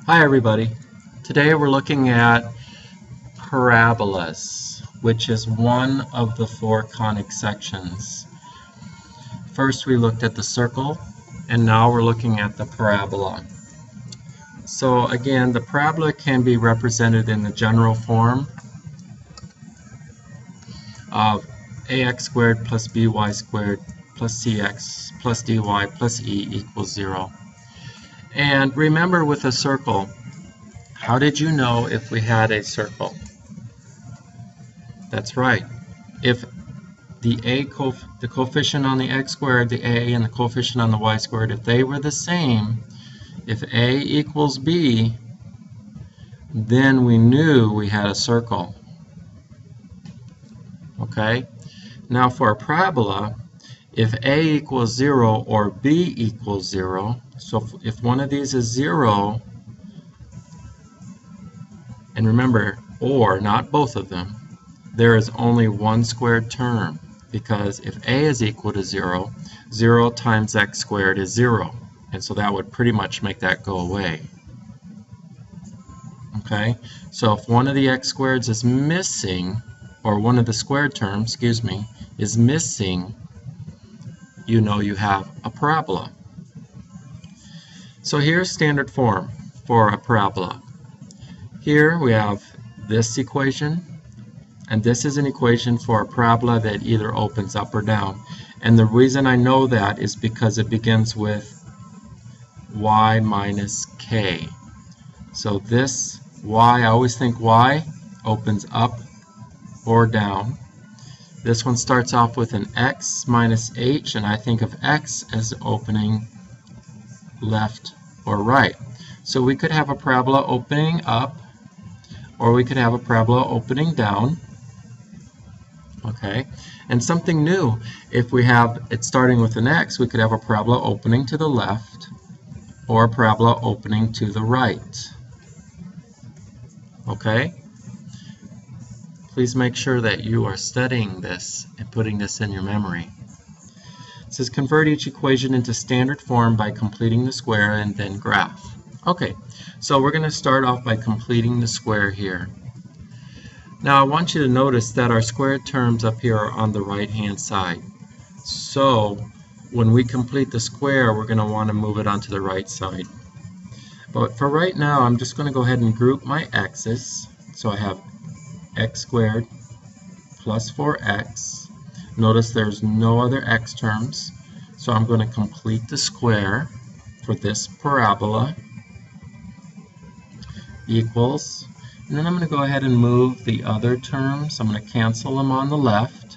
Hi everybody. Today we're looking at parabolas, which is one of the four conic sections. First we looked at the circle, and now we're looking at the parabola. So again, the parabola can be represented in the general form of ax squared plus by squared plus cx plus dy plus e equals 0. And remember, with a circle, how did you know if we had a circle? That's right. If the coefficient on the x squared, the a, and the coefficient on the y squared, if they were the same, if a equals b, then we knew we had a circle. Okay? Now for a parabola, if a equals 0 or b equals 0, so if one of these is 0, and remember, or, not both of them, there is only one squared term, because if a is equal to 0, 0 times x squared is 0, and so that would pretty much make that go away. Okay, so if one of the x squareds is missing, or one of the squared terms, excuse me, is missing, you know you have a parabola. So here's standard form for a parabola. Here we have this equation, and this is an equation for a parabola that either opens up or down. And the reason I know that is because it begins with y minus k. So this y, I always think y opens up or down. This one starts off with an x minus h, and I think of x as opening left or right. So we could have a parabola opening up, or we could have a parabola opening down. Okay, and something new, if we have it starting with an x, we could have a parabola opening to the left or a parabola opening to the right. Okay? Please make sure that you are studying this and putting this in your memory. It says convert each equation into standard form by completing the square and then graph. Okay, so we're going to start off by completing the square here. Now I want you to notice that our squared terms up here are on the right hand side. So when we complete the square, we're going to want to move it onto the right side. But for right now, I'm just going to go ahead and group my x's. So I have x squared plus 4x. Notice there's no other x terms, so I'm going to complete the square for this parabola equals, and then I'm going to go ahead and move the other terms. I'm going to cancel them on the left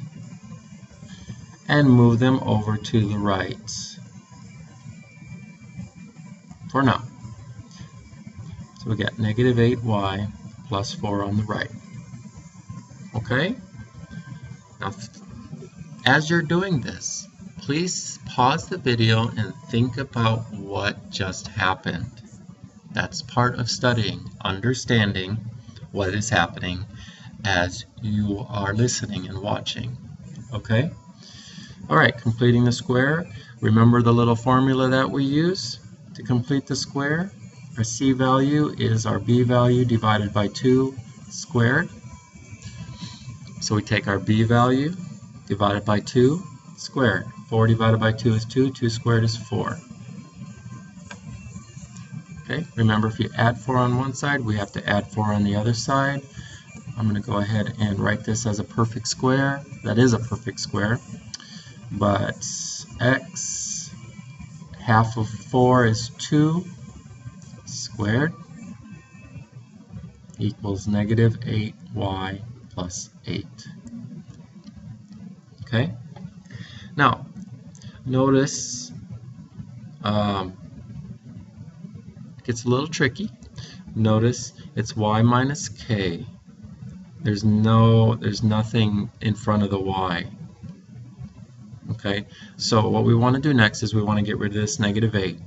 and move them over to the right for now. So we got negative 8y plus 4 on the right. Okay? Now, as you're doing this, please pause the video and think about what just happened. That's part of studying, understanding what is happening as you are listening and watching. Okay? Alright, completing the square. Remember the little formula that we use to complete the square? Our c value is our b value divided by 2 squared. So we take our b value divided by 2 squared. 4 divided by 2 is 2. 2 squared is 4. Okay, remember, if you add 4 on one side, we have to add 4 on the other side. I'm going to go ahead and write this as a perfect square. That is a perfect square. But x, half of 4 is 2 squared equals negative 8y plus 8. Okay? Now, notice it gets a little tricky. Notice it's y minus k. There's nothing in front of the y. Okay? So what we want to do next is we want to get rid of this negative 8.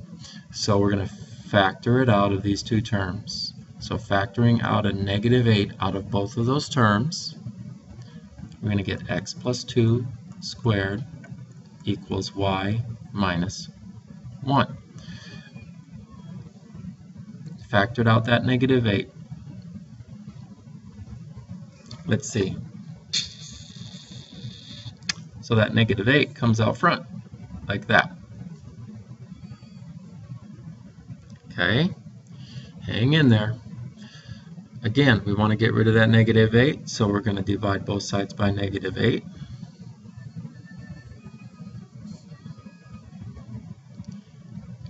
So we're going to factor it out of these two terms. So factoring out a negative 8 out of both of those terms, we're going to get x plus 2 squared equals y minus 1. factored out that negative 8. Let's see. So that negative 8 comes out front, like that. Okay, hang in there. Again, we want to get rid of that negative 8, so we're going to divide both sides by negative 8.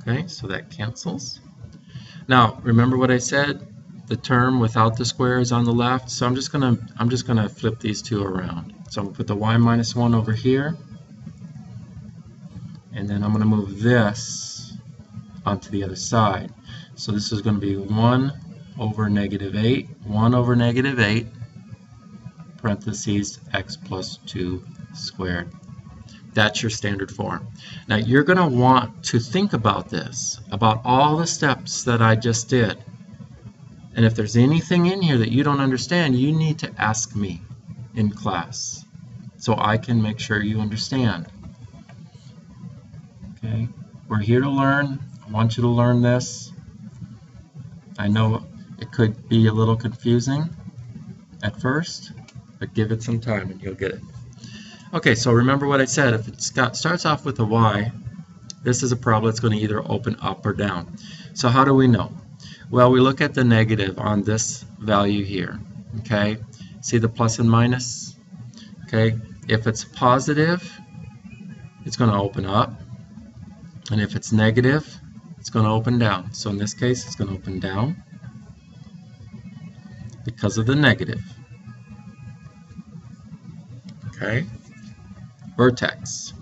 Okay, so that cancels. Now, remember what I said? The term without the square is on the left, so I'm just gonna flip these two around. So I'm gonna put the y minus 1 over here, and then I'm gonna move this onto the other side. So this is gonna be 1 over negative 8, 1 over negative 8, parentheses x plus 2 squared. That's your standard form. Now you're going to want to think about this, about all the steps that I just did. And if there's anything in here that you don't understand, you need to ask me in class so I can make sure you understand. Okay, we're here to learn. I want you to learn this. I know it could be a little confusing at first, but give it some time and you'll get it. Okay, so remember what I said. If it starts off with a y, this is a parabola that's going to either open up or down. So how do we know? Well, we look at the negative on this value here. Okay, see the plus and minus? Okay, if it's positive, it's going to open up. And if it's negative, it's going to open down. So in this case, it's going to open down because of the negative. Okay. Vertex.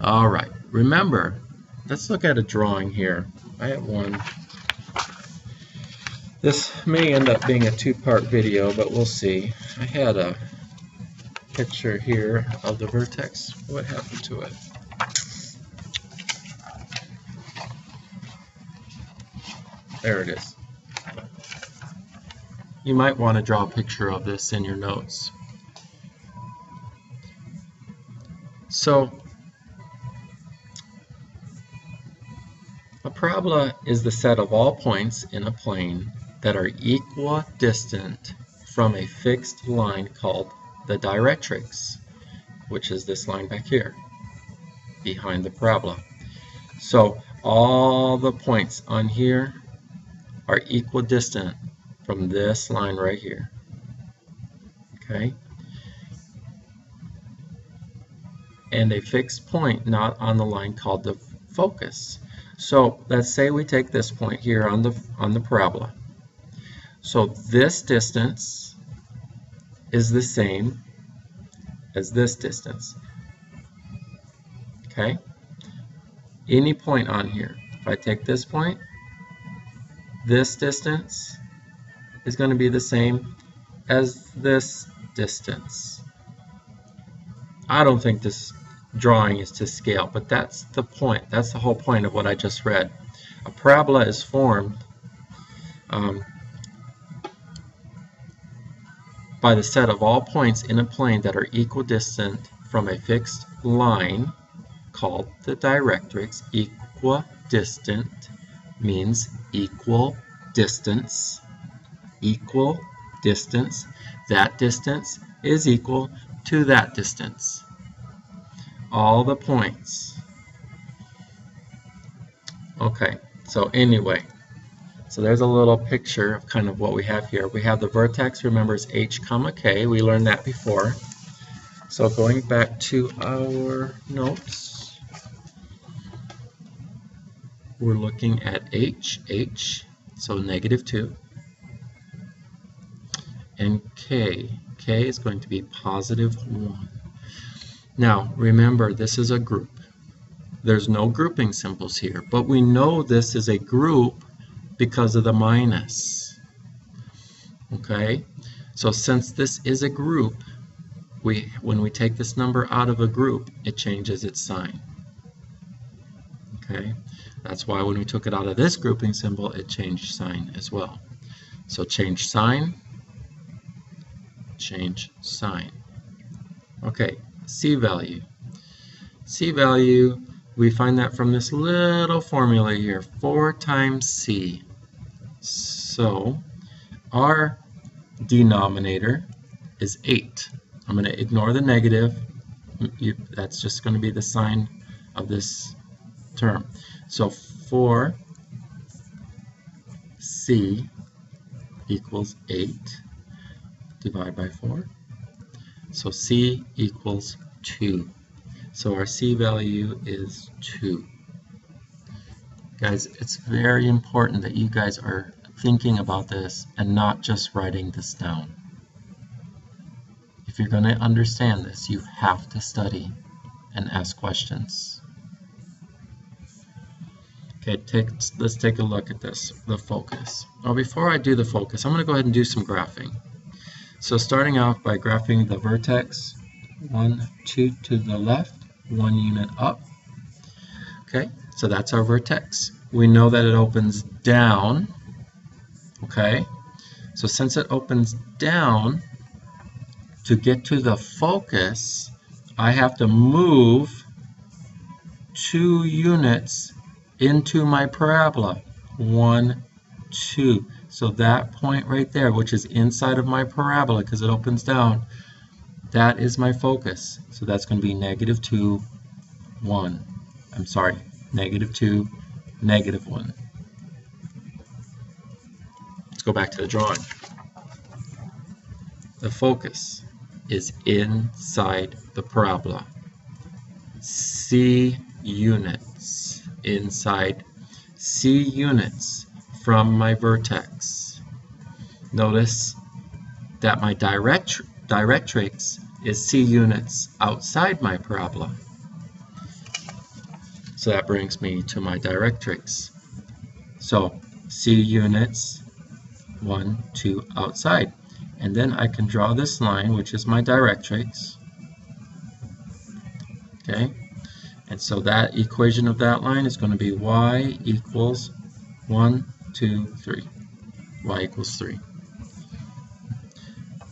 All right, remember, let's look at a drawing here. I have one. This may end up being a two-part video, but we'll see. I had a picture here of the vertex. What happened to it? There it is. You might want to draw a picture of this in your notes. So, a parabola is the set of all points in a plane that are equidistant from a fixed line called the directrix, which is this line back here, behind the parabola. So, all the points on here are equidistant from this line right here. Okay? And a fixed point not on the line called the focus. So let's say we take this point here on the parabola. So this distance is the same as this distance. Okay? Any point on here. If I take this point, this distance is going to be the same as this distance. I don't think this drawing is to scale, but that's the point. That's the whole point of what I just read. A parabola is formed by the set of all points in a plane that are equidistant from a fixed line called the directrix. Equidistant means equal distance. Equal distance. That distance is equal to that distance. All the points. Okay, so anyway, so there's a little picture of kind of what we have here. We have the vertex, remember, is h comma k. We learned that before. So going back to our notes, we're looking at h, so -2, and k is going to be +1. Now, remember, this is a group. There's no grouping symbols here, but we know this is a group because of the minus. Okay? So since this is a group, when we take this number out of a group, it changes its sign. Okay? That's why when we took it out of this grouping symbol, it changed sign as well. So change sign, change sign. Okay, C value. C value, we find that from this little formula here, 4 times C. So our denominator is 8. I'm going to ignore the negative. That's just going to be the sign of this term. So 4c equals 8 divided by 4. So c equals 2. So our c value is 2. Guys, it's very important that you guys are thinking about this and not just writing this down. If you're going to understand this, you have to study and ask questions. Okay, let's take a look at this, the focus. Now, before I do the focus, I'm going to go ahead and do some graphing. So starting off by graphing the vertex, 1, 2 to the left, 1 unit up. Okay, so that's our vertex. We know that it opens down. Okay, so since it opens down, to get to the focus, I have to move 2 units into my parabola. 1, 2. So that point right there, which is inside of my parabola because it opens down, that is my focus. So that's going to be -2, 1. I'm sorry, -2, -1. Let's go back to the drawing. The focus is inside the parabola. C units inside C units from my vertex. Notice that my directrix is C units outside my parabola. So that brings me to my directrix. So C units, 1, 2 outside. And then I can draw this line, which is my directrix. Okay, and so that equation of that line is going to be y equals 1, 2, 3. Y equals 3.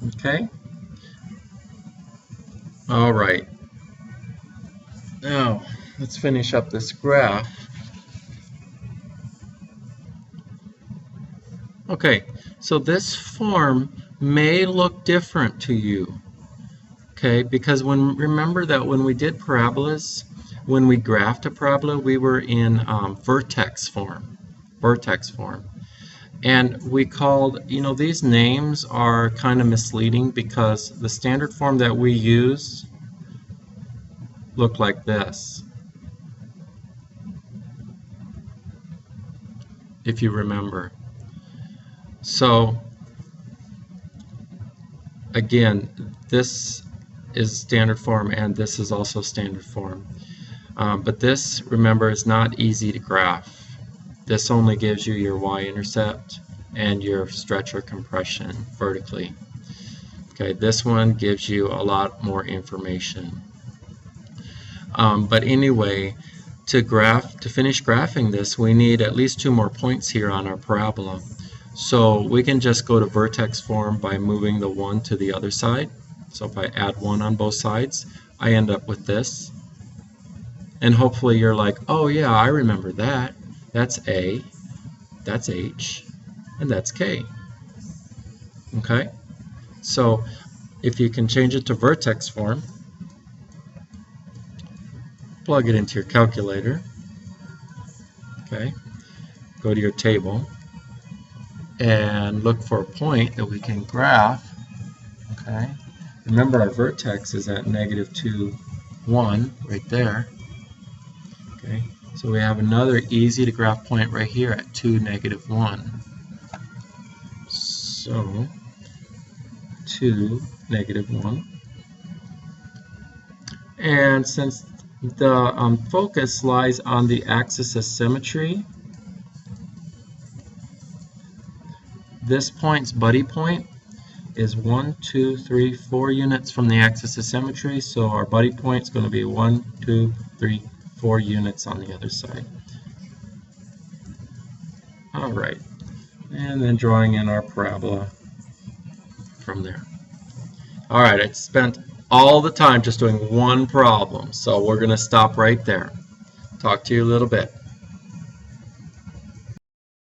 Okay. All right. Now, let's finish up this graph. Okay, so this form may look different to you. Okay, because remember that when we did parabolas, when we graphed a parabola, we were in vertex form. And we called, these names are kind of misleading because the standard form that we use looked like this. If you remember. So, again, this is standard form and this is also standard form. But this, remember, is not easy to graph. This only gives you your y-intercept and your stretch or compression vertically. Okay, this one gives you a lot more information. But anyway, to finish graphing this, we need at least 2 more points here on our parabola. So we can just go to vertex form by moving the 1 to the other side. So if I add 1 on both sides, I end up with this. And hopefully you're like, oh yeah, I remember that. That's A, that's H, and that's K. Okay? So if you can change it to vertex form, plug it into your calculator. Okay? Go to your table and look for a point that we can graph. Okay? Remember our vertex is at -2, 1 right there. Okay, so we have another easy to graph point right here at 2, -1. So 2, -1. And since the focus lies on the axis of symmetry, this point's buddy point is 1, 2, 3, 4 units from the axis of symmetry. So our buddy point is going to be 1, 2, 3, 4 units on the other side. All right, and then drawing in our parabola from there. All right, I spent all the time just doing one problem, so we're going to stop right there. Talk to you a little bit.